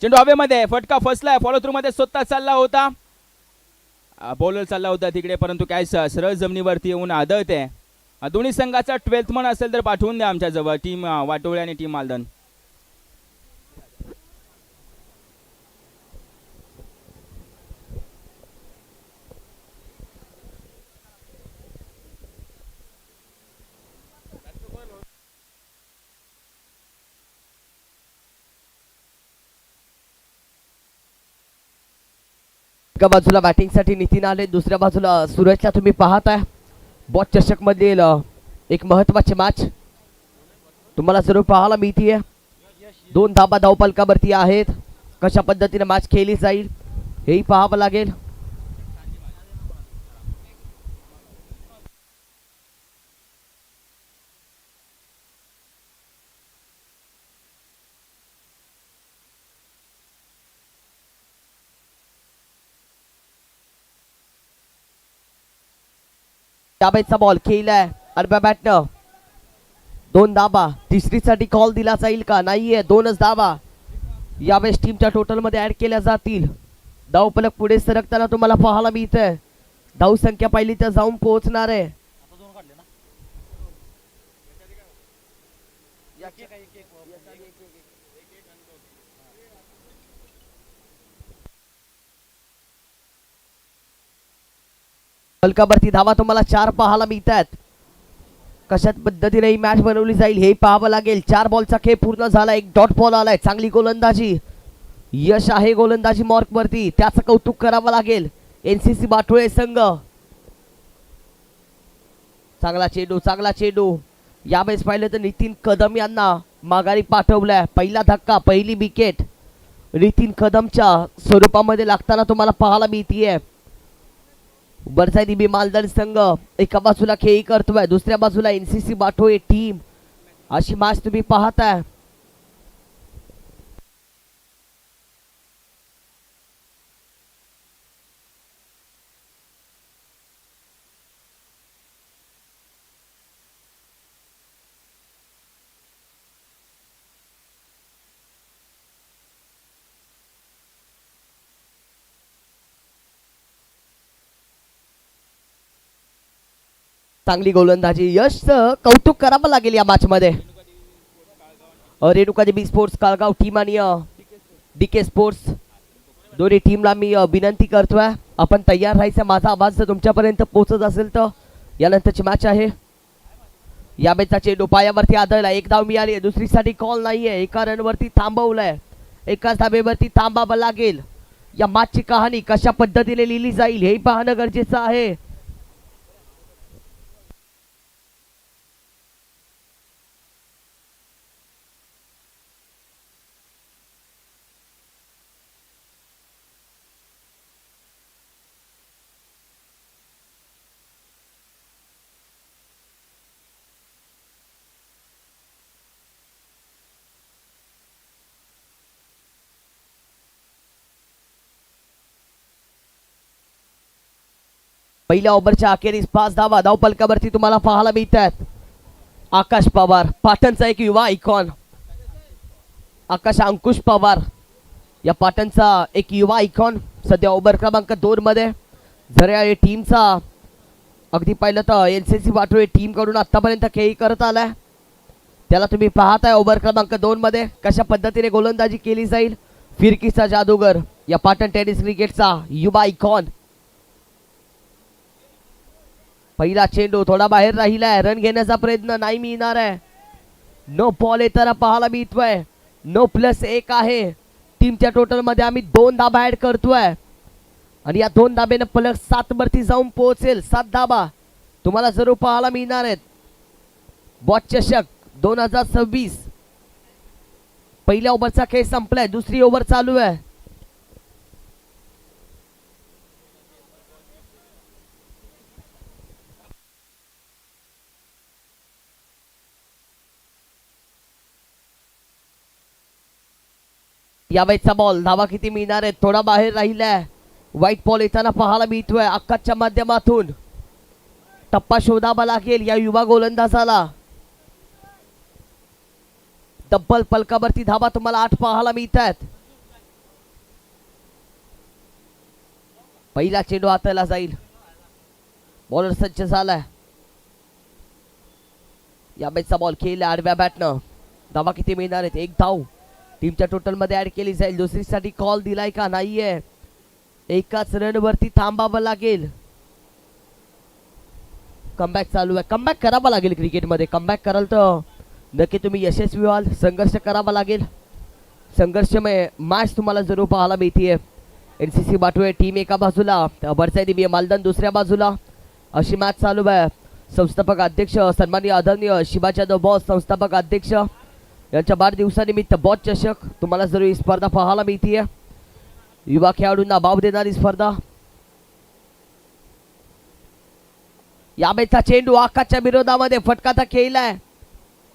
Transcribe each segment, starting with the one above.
चेंडू हवेमध्ये, फटका फसलाय. फॉलो थ्रू मध्ये स्वतः चालला होता, बॉलर चालला होता तिकडे, परंतु काय सरळ जमिनीवरती येऊन आदळते. दोन्ही संघाचा 12th मन असेल तर पाठवून द्या आमच्या जवळ, टीम वाटोळे आणि टीम मालदन. एका बाजूला बॅटिंगसाठी नितीन आले, दुसऱ्या बाजूला सूरजला तुम्ही पाहताय. बॉस चषक मधील एक महत्वाची मॅच तुम्हाला जरूर पाहायला मिळतीये. 2 धाबा धावपलकावरती आहेत. कशा पद्धतीने मॅच खेळली जाईल हेही पाहावं लागेल. त्यावेळेचा बॉल खेळलाय अरब्या बॅटनं. 2 धाबा, तिसरीसाठी कॉल दिला जाईल का? नाहीये, 2च धाबा यावेळेस टीमच्या टोटल मध्ये ऍड केल्या जातील. धावपलक पुढे सरकताना तुम्हाला पाहायला मिळतंय. धाव संख्या पाहिली तर जाऊन पोहोचणार आहे. फलकावरती धावा तुम्हाला 4 पाहायला मिळतात. कशा पद्धतीने ही मॅच बनवली जाईल हे पाहावं लागेल. 4 बॉलचा खेळ पूर्ण झाला, 1 डॉट बॉल आलाय. चांगली गोलंदाजी, यश आहे गोलंदाजी मार्क वरती, त्याचं कौतुक करावं लागेल एनसीसी बाठोळे संघ. चांगला चेंडू. यावेळेस पाहिलं तर नितीन कदम यांना माघारी पाठवलाय. पहिला धक्का, पहिली विकेट नितीन कदमच्या स्वरूपामध्ये लागताना तुम्हाला पाहायला मिळतीये. बरसाई मालदण संघ एका बाजूला खेळी करतोय, दुसऱ्या बाजूला एनसीसी बाठोळे टीम. अशी मॅच तुम्ही पाहताय. चांगली गोलंदाजी, यश कौतुक करावं लागेल या मॅच मध्ये. रेणुका देवी स्पोर्ट्स काळगाव टीम आणि डीके स्पोर्ट्स दोन्ही टीमला मी विनंती करतोय आपण तयार राहायचं. माझा आवाज जर तुमच्यापर्यंत पोहोचत असेल तर यानंतरची मॅच आहे. या मॅचचा चेंडू पायावरती आदळला, 1 धाव मिळाली. दुसरीसाठी कॉल नाहीये, एका रनवरती थांबवलंय. एकाच धाबेवरती थांबावं लागेल. या मॅचची कहाणी कशा पद्धतीने लिहिली जाईल हे पाहणं गरजेचं आहे. पहिल्या ओव्हरच्या अखेरीस 5 धावा धावपलकावरती तुम्हाला पाहायला मिळतात. आकाश पवार, पाटणचा एक युवा आयकॉन. आकाश अंकुश पवार या पाटणचा एक युवा आयकॉन सध्या ओव्हर क्रमांक 2 मध्ये झऱ्या टीमचा अगदी पाहिलं तर एनसीसी बाठोळे टीम कडून आतापर्यंत खेळी करत आलाय. त्याला तुम्ही पाहताय ओव्हर क्रमांक 2 मध्ये कशा पद्धतीने गोलंदाजी केली जाईल. फिरकीचा जादूगर या पाटण टेनिस क्रिकेटचा युवा आयकॉन. पहिला चेंडू थोडा बाहेर राहिलाय, रन घेण्याचा प्रयत्न नाही मिळणार आहे. नो बॉल येताना पाहायला मिळतोय. 9+1 आहे. टीमच्या टोटल मध्ये आम्ही 2 धाबा ऍड करतोय आणि या 2 धाब्याने पलक 7 वरती जाऊन पोहोचेल. 7 धाबा तुम्हाला जरूर पाहायला मिळणार आहेत. बॉस चषक 2026 पहिल्या ओव्हरचा खेळ संपलाय, दुसरी ओव्हर चालू आहे. यावेळेचा बॉल, धावा किती मिळणार आहेत? थोडा बाहेर राहिलाय. व्हाईट बॉल येताना पाहायला मिळतोय. आकाशच्या माध्यमातून टप्पा शोधावा लागेल या युवा गोलंदाजाला. तब्बल पलकावरती धावा तुम्हाला 8 पाहायला मिळतात. पहिला चेंडू हाताला जाईल. बॉलर सज्ज झालाय. या मॅचचा बॉल खेळला आडव्या बॅटनं. धावा किती मिळणार आहेत? 1 धाव टीमच्या टोटल मध्ये ऍड केली जाईल. दुसरीसाठी कॉल दिलाय का? नाहीये. एकाच रन वरती थांबावं लागेल. कमबॅक चालू आहे. कमबॅक करावा लागेल. क्रिकेटमध्ये कमबॅक कराल तर नक्की तुम्ही यशस्वी व्हाल. संघर्ष करावा लागेल. संघर्षमय मॅच तुम्हाला जरूर पाहायला मिळतीये. NCC बाटवे टीम एका बाजूला, बरसाई मालदान दुसऱ्या बाजूला, अशी मॅच चालू आहे. संस्थापक अध्यक्ष सन्माननीय आदरणीय शिवाजी यादव बॉस संस्थापक अध्यक्ष यांच्या वाढदिवसानिमित्त बॉस चषक तुम्हाला जरूर ही स्पर्धा पाहायला मिळतीये. युवा खेळाडूंना भाव देणारी स्पर्धा. या मॅचचा चेंडू आकाशच्या विरोधामध्ये फटकाचा खेळलाय.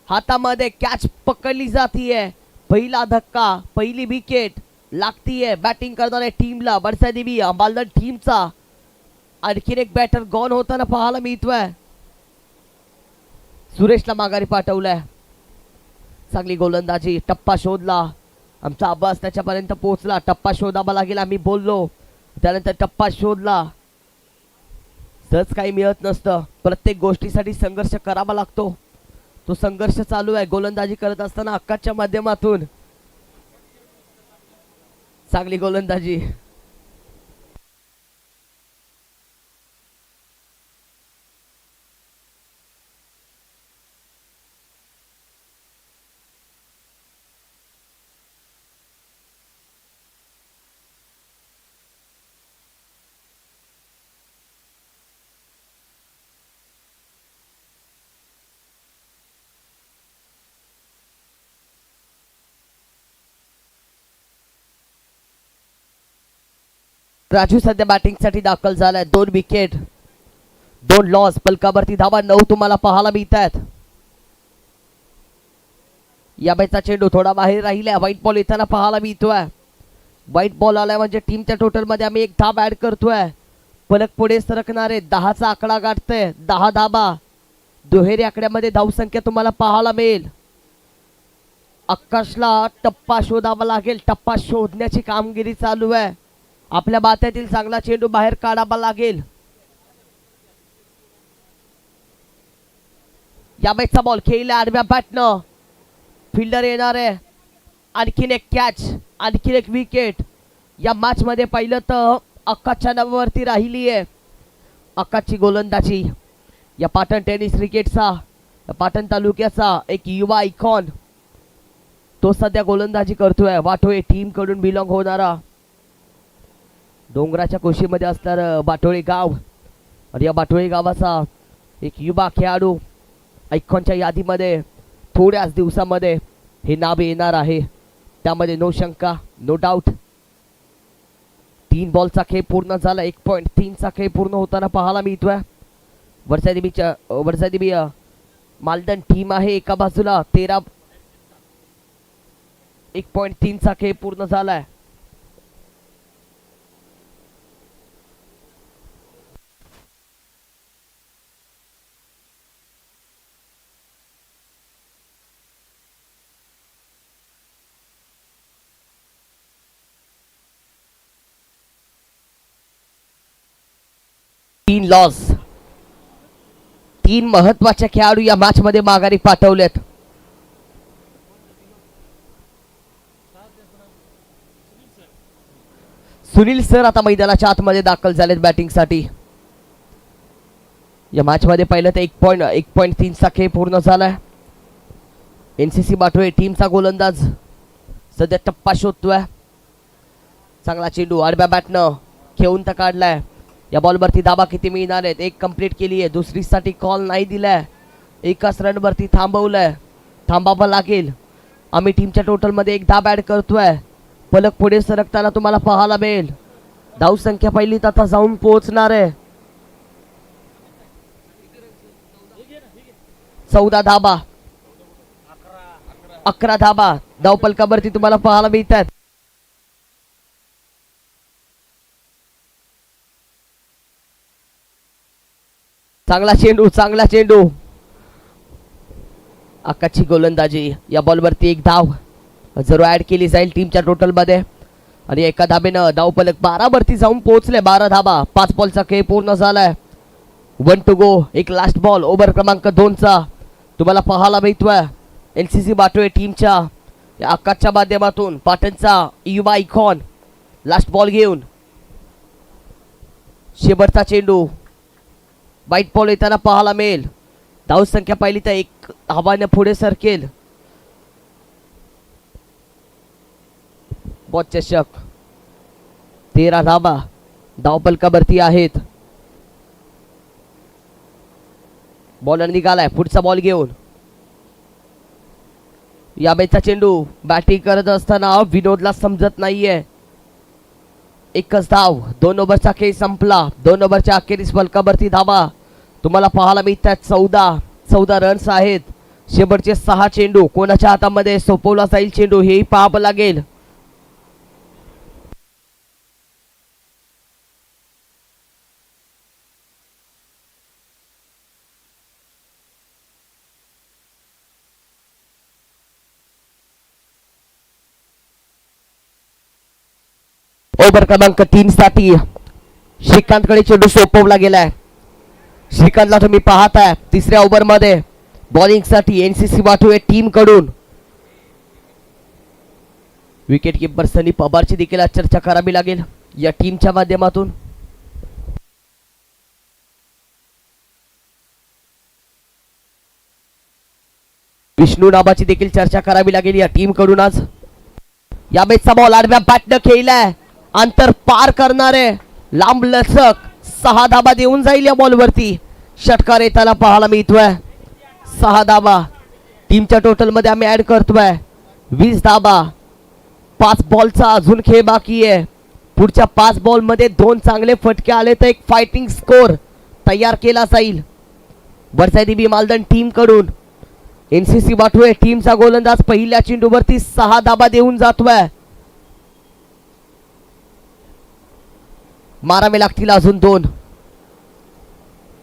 हातामध्ये कॅच पकडली जातीये. पहिला धक्का, पहिली विकेट लागतीये बॅटिंग करणाऱ्या टीमला. बरसाई मालदान टीमचा आणखीन एक बॅटर गॉन होताना पाहायला मिळतोय. सुरेशला माघारी पाठवलंय. चांगली गोलंदाजी. टप्पा शोधला. आमचा आवाज त्याच्यापर्यंत पोहोचला. टप्पा शोधावा लागेल आम्ही बोललो. त्यानंतर टप्पा शोधला. सहज काही मिळत नसतं. प्रत्येक गोष्टीसाठी संघर्ष करावा लागतो. तो संघर्ष चालू आहे. गोलंदाजी करत असताना आकाशच्या माध्यमातून चांगली गोलंदाजी. राजू सध्या बॅटिंग साठी दाखल झालाय. 2 विकेट 2 लॉस. पलकावरती धावा 9 तुम्हाला पाहायला मिळतात. या मॅचचा चेंडू थोडा बाहेर राहिला. व्हाईट बॉल येताना पाहायला मिळतोय. व्हाईट बॉल आलाय म्हणजे टीमच्या टोटल मध्ये आम्ही 1 धाव ऍड करतोय. पलक पुढे सरकणारे 10चा आकडा गाठतोय. 10 धाबा. दुहेरी आकड्यामध्ये धावसंख्या तुम्हाला पाहायला मिळेल. आकाशला टप्पा शोधावा लागेल. टप्पा शोधण्याची कामगिरी चालू आहे. आपल्या बात्यातील चांगला चेंडू बाहेर काढावा लागेल. या मॅचचा बॉल खेळला आडव्या बॅटनं. फिल्डर येणार आहे. आणखीन एक कॅच, आणखीन एक विकेट. या मॅच मध्ये पाहिलं तर आकाशच्या नावावरती राहिली आहे. आकाशची गोलंदाजी. या पाटण टेनिस क्रिकेटचा, पाटण तालुक्याचा एक युवा आयकॉन, तो सध्या गोलंदाजी करतोय. वाटोळे टीम कडून बिलॉंग होणारा, डोंगराच्या कुशीमध्ये असणारं बाटोळे गाव. आणि या बाटोळे गावाचा एक युवा खेळाडू आयकॉनच्या यादीमध्ये थोड्याच दिवसामध्ये हे नाव येणार आहे. त्यामध्ये नो शंका, नो डाऊट. 3 बॉलचा खेळ पूर्ण झाला. 1.3चा खेळ पूर्ण होताना पाहायला मिळतोय. वर्षादेवी मालदन टीम आहे एका बाजूला. 1.3चा खेळ पूर्ण झालाय. तीन लॉस. 3 महत्वाचे खेळाडू या मॅच मध्ये माघारी पाठवलेत. सुनील सर आता मैदानाच्या आतमध्ये दाखल झालेत बॅटिंग साठी. या मॅच मध्ये पाहिलं तर 1.3चा खेळ पूर्ण झालाय. NCC बाटवे टीमचा गोलंदाज सध्या टप्पा शोधतोय. चांगला चेंडू आडव्या बॅटनं खेळून तर काढलाय. या बॉलवरती दाबा किती मिळणार आहेत? 1 कंप्लीट केली आहे. दुसरीसाठी कॉल नाही दिलाय. एकाच रनवरती थांबवलंय. थांबावं लागेल. आम्ही टीमच्या टोटल मध्ये 1 धाव ऍड करतोय. पलक पुढे सरकताना तुम्हाला पाहायला मिळेल. धाव संख्या पहिलीत आता जाऊन पोहोचणार आहे. 14 धाबा, 11 धाबा धाव पलकावरती तुम्हाला पाहायला मिळतात. चांगला चेंडू, चांगला चेंडू. आकाशची गोलंदाजी. या बॉलवरती 1 धाव जरूर ऍड केली जाईल टीमच्या टोटल मध्ये. आणि एका धाबेनं धावफलक 12 वरती जाऊन पोहोचले. 12 धाबा. 5 बॉलचा खेळ पूर्ण झालाय. 1 टू गो. एक लास्ट बॉल ओव्हर क्रमांक 2 चा तुम्हाला पाहायला मिळतोय. एलसीसी बाटोळे टीमच्या या आकाशच्या माध्यमातून पाटणचा युवा आयकॉन लास्ट बॉल घेऊन शेवटचा चेंडू वाईट बॉल येताना पाहायला मिळेल. धाव संख्या पाहिली तर 1 धावाने पुढे सरकेल. बॉल चषक 13 धावा धावफलकावरती आहेत. बॉलर निघालाय पुढचा बॉल घेऊन. या बेचा चेंडू बॅटिंग करत असताना विनोदला समजत नाहीये. एकच धाव. 2 ओव्हरचा खेळ संपला. 2 ओव्हरच्या अखेरीस फलकावरती धावा तुम्हाला पाहायला मिळतात. 14 रन्स आहेत. शेवटचे 6 चेंडू कोणाच्या हातामध्ये सोपवला जाईल चेंडू हेही पाहावं लागेल. ओव्हर क्रमांक 3 साठी श्रीकांतकडे चेंडू सोपवला गेलाय. श्रीकांतला तुम्ही पाहताय 3ऱ्या ओव्हर मध्ये बॉलिंग साठी एनसीसी बाटोळे टीम कडून विकेट किपर सनी पवारची देखील चर्चा करावी लागेल या टीमच्या माध्यमातून. विष्णू नावाची देखील चर्चा करावी लागेल या टीम कडून आज. या मॅचचा बॉल आडव्या बॅटनं खेळलाय. अंतर पार करणारे लांब लचक 6 धाबा देऊन जाईल या बॉलवरती. षटकार येताना पाहायला मिळतोय. 6 धाबा टीमच्या टोटल मध्ये आम्ही ऍड करतोय. 20 धाबा. 5 बॉलचा अजून खेळ बाकी आहे. पुढच्या 5 बॉल मध्ये 2 चांगले फटके आले तर एक फायटिंग स्कोर तयार केला जाईल. वरसाई मालदण टीम कडून एनसीसी बाटोळे टीमचा गोलंदाज पहिल्या चेंडूवरती 6 धाबा देऊन जातोय. मारावे लागतील अजून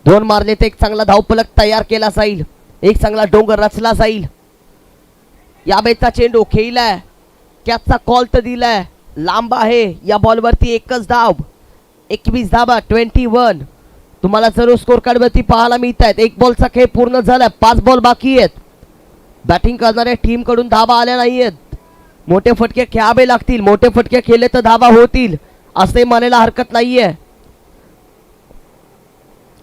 2 मारले तर एक चांगला धावफलक तयार केला जाईल. एक चांगला डोंगर रचला जाईल. या बेचा चेंडू खेळलाय. कॅचचा कॉल तर दिलाय. लांब आहे. या बॉलवरती एकच धाव. 21 धाबा 21 तुम्हाला सर्व स्कोर कार्ड वरती पाहायला मिळत आहेत. 1 बॉलचा खेळ पूर्ण झालाय. 5 बॉल बाकी आहेत. बॅटिंग करणाऱ्या टीम कडून धाबा आल्या नाहीयेत. मोठे फटके खेळावे लागतील. मोठे फटके खेळले तर धाबा होतील असे म्हणायला हरकत नाहीये.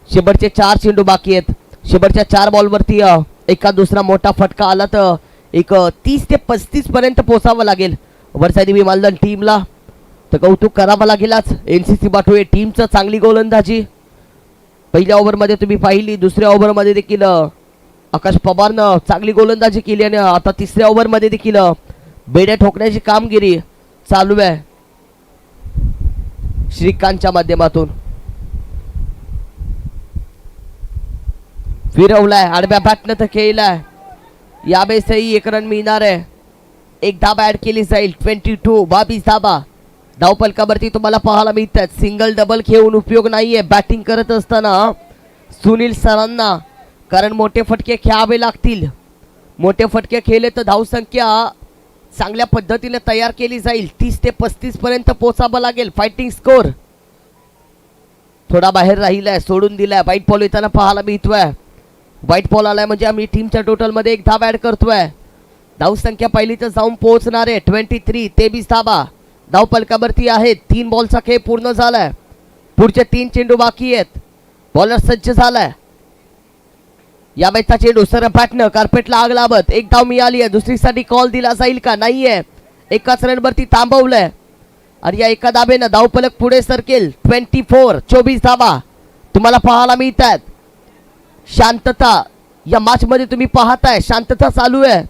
शेवटचे 4 चेंडू बाकी आहेत. शेवटच्या 4 बॉलवरती एका दुसरा मोठा फटका आला तर एक 30 ते 35 पर्यंत पोहोचावं लागेल वरसाई मालदण टीमला. तर कौतुक करावं लागेलच एनसीसी बाटोळे टीमचं. चांगली गोलंदाजी पहिल्या ओव्हरमध्ये तुम्ही पाहिली. 2ऱ्या ओव्हरमध्ये देखील आकाश पवारनं चांगली गोलंदाजी केली आणि आता 3ऱ्या ओव्हरमध्ये देखील बेड्या ठोकण्याची कामगिरी चालू आहे श्रीकांतच्या माध्यमातून. फिरवलाय. आडव्या बॅटनं तर खेळलाय. यावेळेसही 1 रन मिळणार आहे. 1 धाबा ऍड केली जाईल. 22 धाबा धावफलकावरती तुम्हाला पाहायला मिळतात. सिंगल डबल खेळून उपयोग नाहीये बॅटिंग करत असताना सुनील सरांना. कारण मोठे फटके खेळावे लागतील. मोठे फटके खेळले तर धावसंख्या चांगल्या पद्धतीने तयार केली जाईल. 30 ते 35 पर्यंत पोहोचावं लागेल. फायटिंग स्कोर थोडा बाहेर राहिलाय. सोडून दिलाय. वाईट बॉल येताना पाहायला मिळतोय. वाईट बॉल आलाय म्हणजे आम्ही टीमच्या टोटल मध्ये 1 धाव ऍड करतोय. धावसंख्या पहिली तर जाऊन पोहोचणार आहे 23 धाबा धावफलकावरती आहेत. 3 बॉलचा खेळ पूर्ण झालाय. पुढचे 3 चेंडू बाकी आहेत. बॉलर सज्ज झालाय. या मॅचचा चेंडू सर बॅटनं कार्पेटला आग लावत 1 धाव मिळाली आहे. दुसरीसाठी कॉल दिला जाईल का? नाहीये. एकाच रनवरती थांबवलंय आणि या एका धाबेनं धावफलक पुढे सरकेल. 24 धाबा तुम्हाला पाहायला मिळतात. शांतता या मॅच मध्ये तुम्ही पाहताय. शांतता चालू आहे.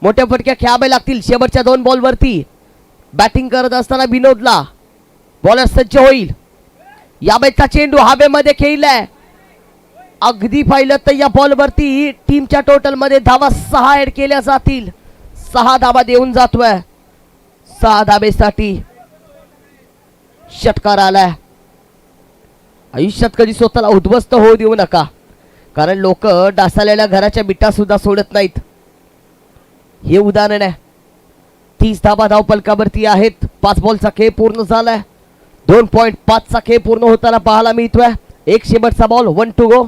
मोठ्या फटक्या खेळावे लागतील शेवटच्या 2 बॉलवरती. बॅटिंग करत असताना विनोदला बॉलर सज्ज होईल. या मॅचचा चेंडू हवेमध्ये खेळलाय. अगदी पाहिलं तर या बॉलवरती टीमच्या टोटल मध्ये धावा 6 ऍड केल्या जातील. 6 धाबा देऊन जातोय. 6 धाबेसाठी षटकार आलाय. आयुष्यात कधी स्वतःला उद्ध्वस्त होऊ देऊ नका. कारण लोक डासालेल्या घराच्या बिटा सुद्धा सोडत नाहीत. हे उदाहरण आहे. 30 धाबा धावपलकावरती आहेत. 5 बॉलचा खेळ पूर्ण झालाय. 2.5चा खेळ पूर्ण होताना पाहायला मिळतोय. एक शेवटचा बॉल 1 टू गो.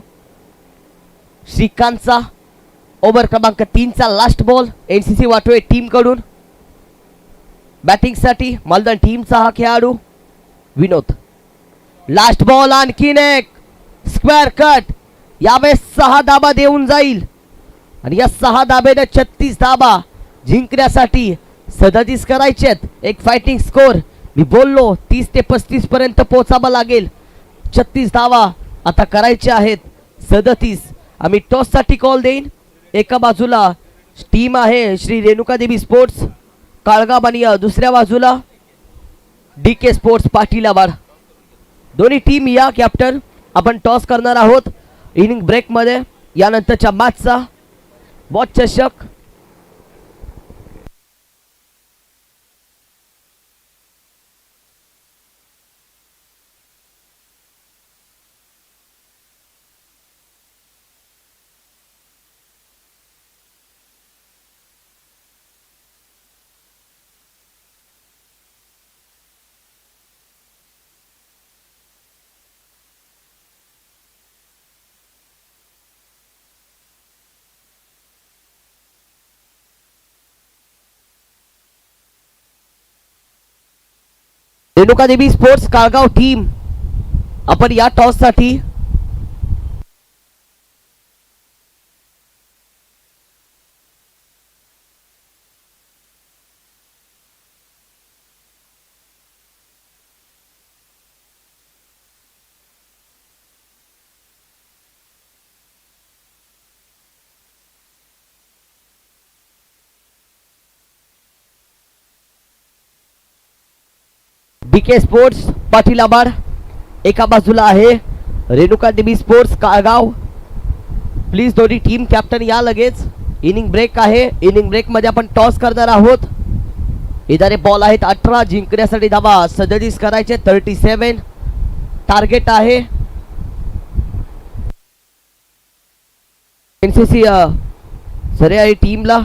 श्रीकांतचा ओव्हर क्रमांक 3चा लास्ट बॉल एनसीसी वाटोळे टीम कडून. बॅटिंग साठी मालदण टीमचा हा खेळाडू विनोद. लास्ट बॉल आणखीन एक स्क्वेअर कट. यावेळेस 6 धाबा देऊन जाईल आणि या 6 धाब्याने 36 धाबा जिंकण्यासाठी 37 करायचेत. एक फायटिंग स्कोर मी बोललो 30 ते 35 पर्यंत पोहोचावं लागेल. 36 धावा आता करायचे आहेत. 37. आम्ही टॉस साठी कॉल देईन. एका बाजूला टीम आहे श्री रेणुका देवी स्पोर्ट्स काळगाव आणि दुसऱ्या बाजूला डीके स्पोर्ट्स पाटीलावाड. दोन्ही टीम या कॅप्टन आपण टॉस करणार आहोत इनिंग ब्रेक मध्ये. यानंतरच्या मॅचचा वॉच चषक रेणुका देवी स्पोर्ट्स काळगाव टीम आपण या टॉस साठी डीके स्पोर्ट्स पाटीलाबाड. एका बाजूला आहे रेणुका देवी स्पोर्ट्स काळगाव. प्लीज दोन्ही टीम कॅप्टन या लगेच. इनिंग ब्रेक आहे. इनिंग ब्रेक मध्ये आपण टॉस करणार आहोत. इधारे बॉल आहेत 18. जिंकण्यासाठी धावा 37 करायचे. 37 टार्गेट आहे. एनसीसी सरे आहे टीमला.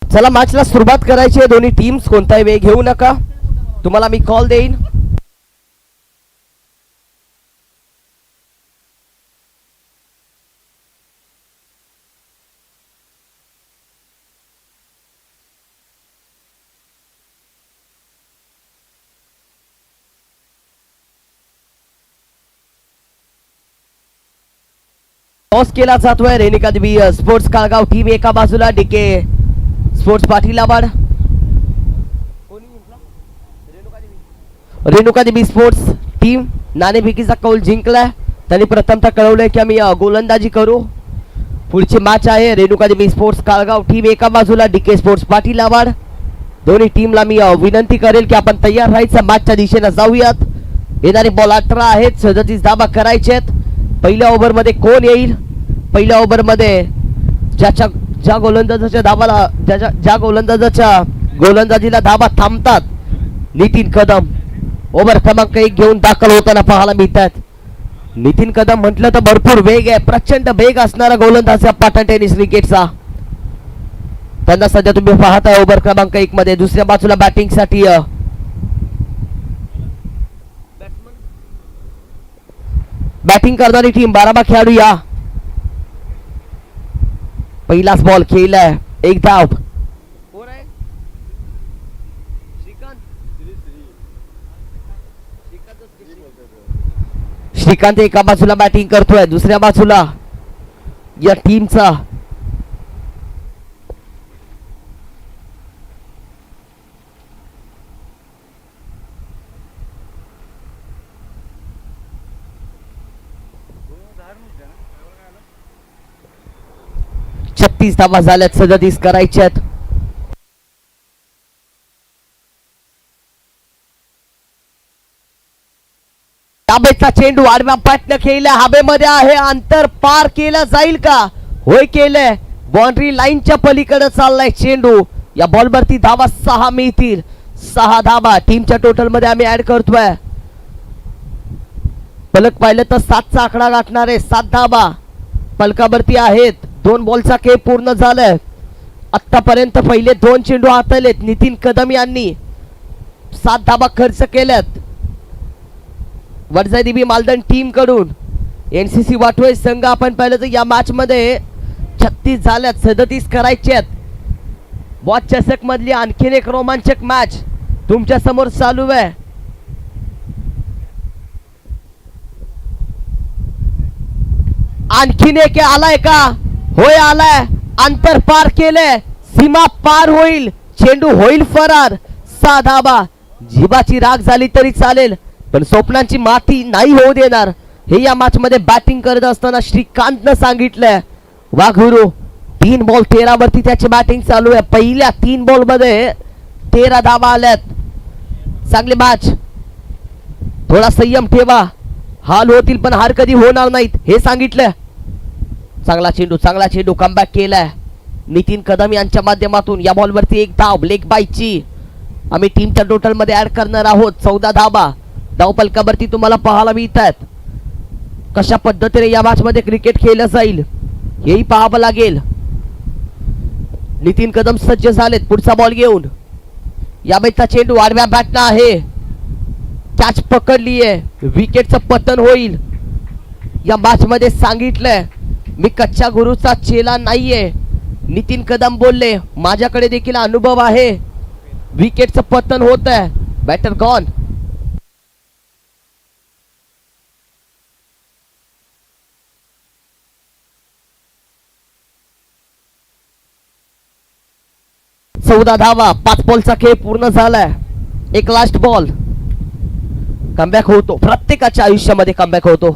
चला मॅचला सुरुवात करायची आहे. दोन्ही टीम्स कोणताही वेळ घेऊ नका. तुम्हाला मी कॉल देईन. टॉस केला जातोय. रेणुका देवी स्पोर्ट्स काळगाव टीम एका बाजूला. DK sports पाटीलाबाड. Renuka Devi sports team नाणेफेकीचा कौल जिंकलाय. त्यांनी प्रथमतः कळवलंय की आम्ही गोलंदाजी करू. पुढची मॅच आहे रेणुका देवी स्पोर्ट्स काळगाव टीम एका बाजूला. डीके स्पोर्ट्स पाटीलाबाड. दोन्ही टीमला मी विनंती करेल की आपण तयार राहायचं. मॅचच्या दिशेने जाऊयात. येणारे बॉल 18 आहेत. 37 धाबा करायचेत. पहिल्या ओव्हर मध्ये कोण येईल? पहिल्या ओव्हर मध्ये ज्या गोलंदाजाच्या धाबाला ज्या गोलंदाजाच्या गोलंदाजीला धाबा थांबतात नितीन कदम ओव्हर क्रमांक 1 घेऊन दाखल होताना पाहायला मिळतात. नितीन कदम म्हटलं तर भरपूर वेग आहे. प्रचंड वेग असणारा गोलंदाज या पाटण टेनिस क्रिकेटचा. त्यांना सध्या तुम्ही पाहताय ओव्हर क्रमांक 1 मध्ये. दुसऱ्या बाजूला बॅटिंग साठी बॅटिंग करणारी टीम 12 खेळाडू या. पहिलाच बॉल खेळलाय. एक धाव. श्रीकांत श्रीकांत एका बाजूला बॅटिंग करतोय, दुसऱ्या बाजूला या टीमचा छत्तीस धावा झाल्यात, 37 करायच्यात. ताबेचा चेंडू आडव्या पाटनं खेळला, हवेमध्ये आहे, अंतर पार केला जाईल का? होय केलंय. बाउंड्री लाईनच्या पलीकडे चाललाय चेंडू. या बॉलवरती धावा 6 मिळतील. 6 धावा टीमच्या टोटल मध्ये आम्ही ऍड करतोय. पलक पाहिलं तर 7चा आकडा गाठणार आहे. 7 धावा पलकावरती आहेत. 2 बॉलचा खेळ पूर्ण झालाय. आतापर्यंत पहिले 2 चेंडू हाताळलेत. नितीन कदम यांनी 7 धावा खर्च केल्यात. वडजाई मालदण टीम कडून एनसीसी वाटोळे संघ आपण पाहिलं तर या मॅच मध्ये 36 झाल्यात, 37 करायच्यात. बॉस चषक मधली आणखीन एक रोमांचक मॅच तुमच्या समोर चालू आहे. आणखीन एक आलाय का? होय आलाय. अंतर पार केलंय, सीमा पार होईल, चेंडू होईल फरार. 6 धावा. जीवाची राग झाली तरी चालेल, पण स्वप्नांची माती नाही होऊ देणार, हे या मॅच मध्ये बॅटिंग करत असताना श्रीकांतनं सांगितलंय. वाघुरू 3 बॉल 13 वरती त्याची बॅटिंग चालू आहे. पहिल्या 3 बॉल मध्ये 13 धावा आल्यात. चांगली मॅच. थोडा संयम ठेवा, हाल होतील पण हार कधी होणार नाहीत हे सांगितलं. चांगला चेंडू कमबॅक केलाय नितीन कदम यांच्या माध्यमातून. या बॉलवरती 1 धाव लेग बायची आम्ही टीमच्या टोटल मध्ये ऍड करणार आहोत. 14 धावा धावपलकावरती तुम्हाला पाहायला मिळतात. कशा पद्धतीने या मॅच मध्ये क्रिकेट खेळलं जाईल हेही पाहावं लागेल. नितीन कदम सज्ज झालेत पुढचा बॉल घेऊन. या बेटचा चेंडू आडव्या बॅटना आहे, कॅच पकडली आहे, विकेटचं पतन होईल. या मॅच मध्ये सांगितलंय मी कच्च्या गुरुचा चेला नाहीये. नितीन कदम बोलले माझ्याकडे देखील अनुभव आहे. विकेटचं पतन होत आहे. Batter gone. चौदा धावा. 5 बॉलचा खेळ पूर्ण झालाय. एक लास्ट बॉल. कमबॅक होतो, प्रत्येकाच्या आयुष्यामध्ये कमबॅक होतो.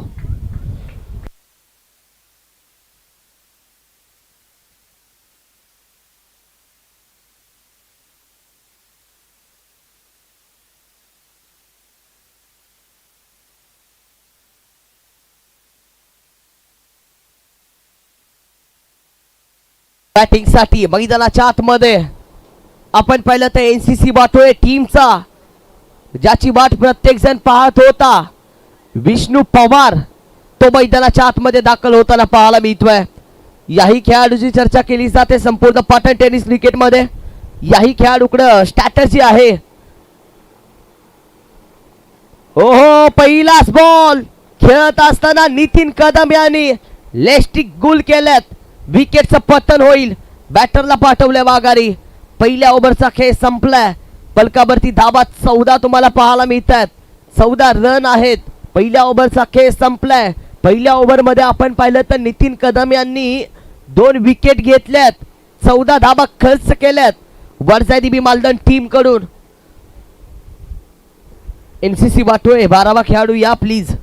बॅटिंग साठी मैदानाच्या आतमध्ये आपण पाहिलं तर एनसीसी वाटोळे टीमचा, ज्याची वाट प्रत्येक जण पाहत होता, विष्णू पवार, तो मैदानाच्या आतमध्ये दाखल होताना पाहायला मिळतोय. याही खेळाडूची चर्चा केली जाते संपूर्ण पाटण टेनिस क्रिकेट मध्ये. याही खेळाडूकडे स्ट्रॅटजी आहे. ओहो, पहिलाच बॉल खेळत असताना नितीन कदम यांनी लेस्टिक गुल केल्यात. विकेटचं पतन होईल. बॅटरला पाठवले वाघारी. पहिल्या ओव्हरचा खेळ संपलाय. पलकावरती धावा 14 तुम्हाला पाहायला मिळतात. 14 रन आहेत. पहिल्या ओव्हरचा खेळ संपलाय. पहिल्या ओव्हर मध्ये आपण पाहिलं तर नितीन कदम यांनी 2 विकेट घेतल्यात, 14 धावा खर्च केल्यात. वडजाई मालदण टीम कडून. एनसीसी वाटोळे 12वा खेळाडू या प्लीज.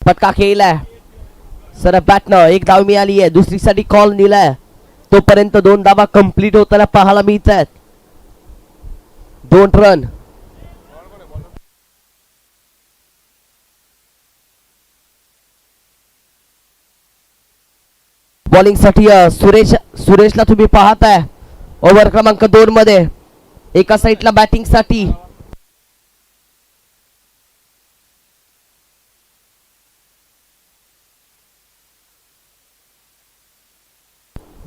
फटका खेळलाय. सर बॅटनं 1 धाव मिळाली आहे. दुसरीसाठी कॉल दिलाय. तोपर्यंत 2 धावा कंप्लीट होताना पाहायला मिळतात. 2 रन. बॉलिंग साठी सुरेशला तुम्ही पाहताय ओव्हर क्रमांक 2 मध्ये. एका साईडला बॅटिंग साठी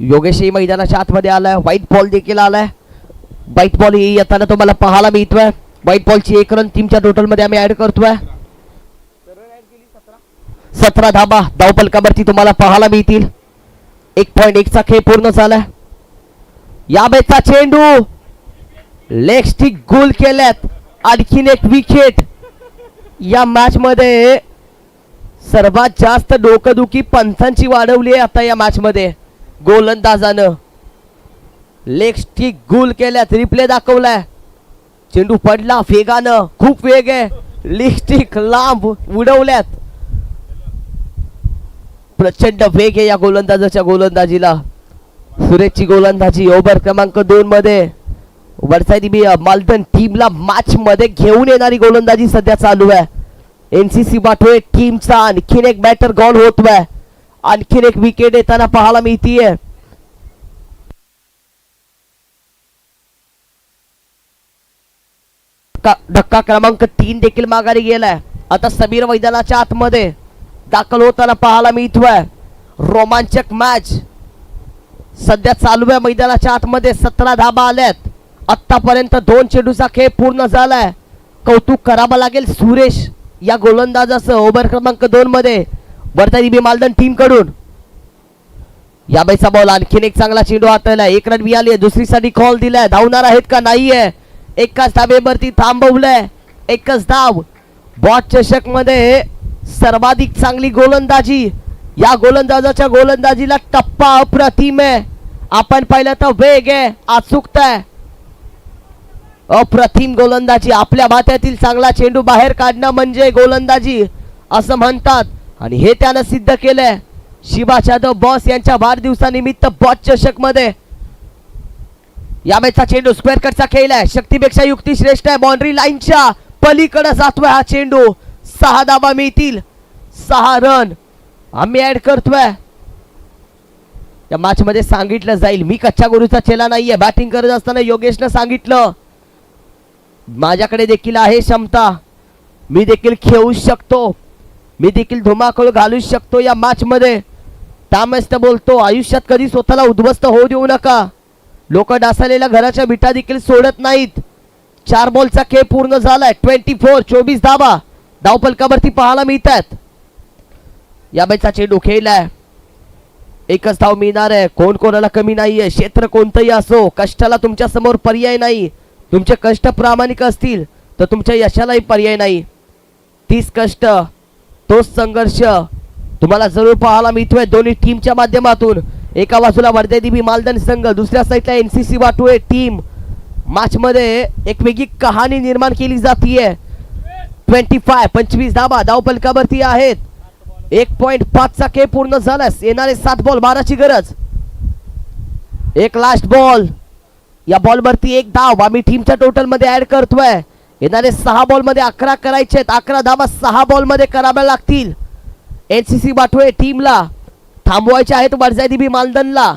योगेशही मैदानाच्या आतमध्ये आलाय. व्हाईट बॉल देखील आलाय. व्हाईट बॉल येताना तुम्हाला पाहायला मिळतोय. व्हाईट बॉलची 1 रन टीमच्या टोटल मध्ये आम्ही ऍड करतोय. 17 धाबा धावपलकावरती तुम्हाला पाहायला मिळतील. 1.1 चा खेळ पूर्ण झालाय. या मॅचचा चेंडू लेग स्टिक गोल केल्यात. आणखीन एक विकेट. या मॅच मध्ये सर्वात जास्त डोकदुखी पंचांची वाढवली आहे आता या मॅच मध्ये. गोलंदाजानं लेग स्टिक गोल केल्यात. रिप्ले दाखवलाय. चेंडू पडला वेगानं. खूप वेग आहे. लेग स्टिक लांब उडवल्यात. प्रचंड वेग आहे या गोलंदाजाच्या गोलंदाजीला. सुरेशची गोलंदाजी ओव्हर क्रमांक 2 मध्ये. वरसाई मालदन टीमला मॅच मध्ये घेऊन येणारी गोलंदाजी सध्या चालू आहे. एनसीसी बाटोळे टीमचा आणखीन एक बॅटर गॉल होतोय. आणखीन एक विकेट येताना पाहायला मिळतीये. धक्का क्रमांक 3 देखील माघारी गेलाय. आता समीर मैदानाच्या आतमध्ये दाखल होताना पाहायला मिळतोय. रोमांचक मॅच सध्या चालू आहे मैदानाच्या आतमध्ये. 17 धाबा आल्यात. आतापर्यंत 2 चेंडूचा खेळ पूर्ण झालाय. कौतुक करावं लागेल सुरेश या गोलंदाजाचं ओव्हर क्रमांक 2 मध्ये वर्धा मालदन टीम कडून. या बाईचा बॉल आणखीन एक चांगला चेंडू हाताळला. 1 रन मिळाली. दुसरीसाठी कॉल दिलाय. धावणार आहेत का नाहीये. एकाच धाबेवरती थांबवलंय. एकच धाव. बॉट चषक मध्ये सर्वाधिक चांगली गोलंदाजी. या गोलंदाजाच्या गोलंदाजीला टप्पा अप्रतिम आहे. आपण पाहिलं तर वेग आहे. अचूकता आहे. अप्रतिम गोलंदाजी. आपल्या भात्यातील चांगला चेंडू बाहेर काढणं म्हणजे गोलंदाजी असं म्हणतात. आणि हे त्यानं सिद्ध केलंय. शिवा जाधव बॉस यांच्या वाढदिवसानिमित्त बॉट चषक मध्ये. या मॅचचा चेंडू स्क्वेअर कटचा खेळ आहे. शक्तीपेक्षा युक्ती श्रेष्ठ आहे. बाउंड्री लाईनच्या पलीकडे जातोय हा चेंडू. 6 धाबा मिळतील. 6 रन आम्ही ऍड करतोय. या मॅच मध्ये सांगितलं जाईल मी कच्च्या गुरुचा चेला नाहीये. बॅटिंग करत असताना योगेशनं सांगितलं माझ्याकडे देखील आहे क्षमता. मी देखील खेळू शकतो. मी देखील धुमाकूळ घालू शकतो या मॅच मध्ये. त्यामुळेच बोलतो आयुष्यात कधी स्वतःला उद्ध्वस्त होऊ देऊ नका. लोक डासालेल्या घराच्या बिटा देखील सोडत नाहीत. 4 बॉलचा खेळ पूर्ण झालाय. 24 धाबा धावपलकावरती पाहायला मिळतात. या मॅचचा चेंडू खेळलाय. एकच धाव मिळणार आहे. कोण कोणाला कमी नाहीये. क्षेत्र कोणतंही असो कष्टाला तुमच्या समोर पर्याय नाही. तुमचे कष्ट प्रामाणिक असतील तर तुमच्या यशालाही पर्याय नाही. 30 कष्ट तोच संघर्ष तुम्हाला जरूर पाहायला मिळतोय दोन्ही टीमच्या माध्यमातून. एका बाजूला वर्धेदेवी मालदन संघ, दुसऱ्या साईडला एनसीसी वाटोळे टीम. मॅच मध्ये एक वेगळी कहाणी निर्माण केली जातीये. 25 धाबा धावपलकावरती आहेत. 1.5 चा खेळ पूर्ण झाला. येणारे 7 बॉल 12ची गरज. एक लास्ट बॉल. या बॉल वरती 1 धाव आम्ही टीमच्या टोटल मध्ये ऍड करतोय. येणारे 6 बॉल मध्ये 11 करायचे आहेत. 11 धावा 6 बॉल मध्ये कराव्या लागतील. एनसीसी बाटोळे टीमला थांबवायचे आहेत. वर्धादेवी मालदनला.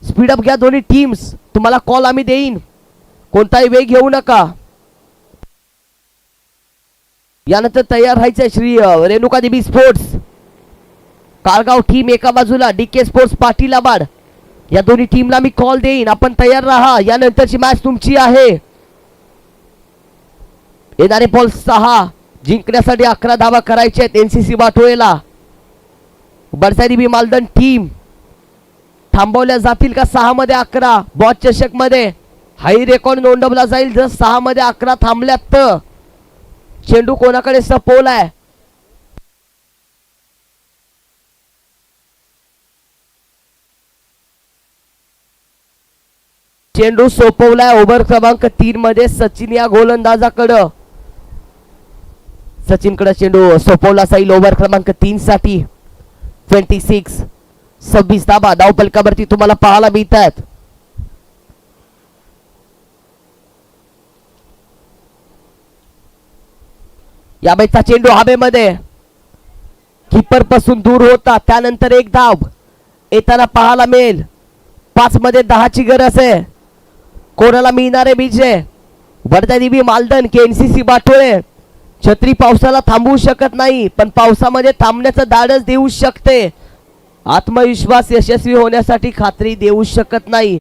स्पीडअप घ्या दोन्ही टीम्स. तुम्हाला कॉल आम्ही देईन. कोणताही वेग घेऊ नका. यानंतर तयार राहायचंय श्री रेणुका देवी स्पोर्ट्स कारगाव टीम एका बाजूला. डीके स्पोर्ट्स पाटील आबाड. या दोन्ही टीमला मी कॉल देईन. आपण तयार राहा. यानंतरची मॅच तुमची आहे. येणारे बॉल 6 जिंकण्यासाठी 11 धावा करायचे आहेत एनसीसी बाटोळेला. वर्धादेवी मालदन टीम थांबवल्या जातील का 6 मध्ये 11. बॉच चषक मध्ये हाई रेकॉर्ड नोंदवला जाईल जर 6 मध्ये 11 थांबल्यात तर. चेंडू कोणाकडे सपवलाय. चेंडू सोपवलाय ओव्हर क्रमांक 3 मध्ये सचिन या गोलंदाजाकडं. सचिन कडे चेंडू सोपवला जाईल ओव्हर क्रमांक 3 साठी. 26 धाबा धावपलकावरती तुम्हाला पाहायला मिळतात. या बेटचा चेंडू हवेमध्ये कीपर पासून दूर होता. त्यानंतर एक धाव येताना पाहायला मिळेल. 5 मध्ये 10ची गरज आहे. कोणाला मिळणारे विजय? वर्धा देवी मालदण की NCC बाटोळे? छत्री पावसाला थांबवू शकत नाही, पण पावसामध्ये थांबण्याचं धाडस देऊ शकते. आत्मविश्वास यशस्वी होण्यासाठी खात्री देऊ शकत नाही.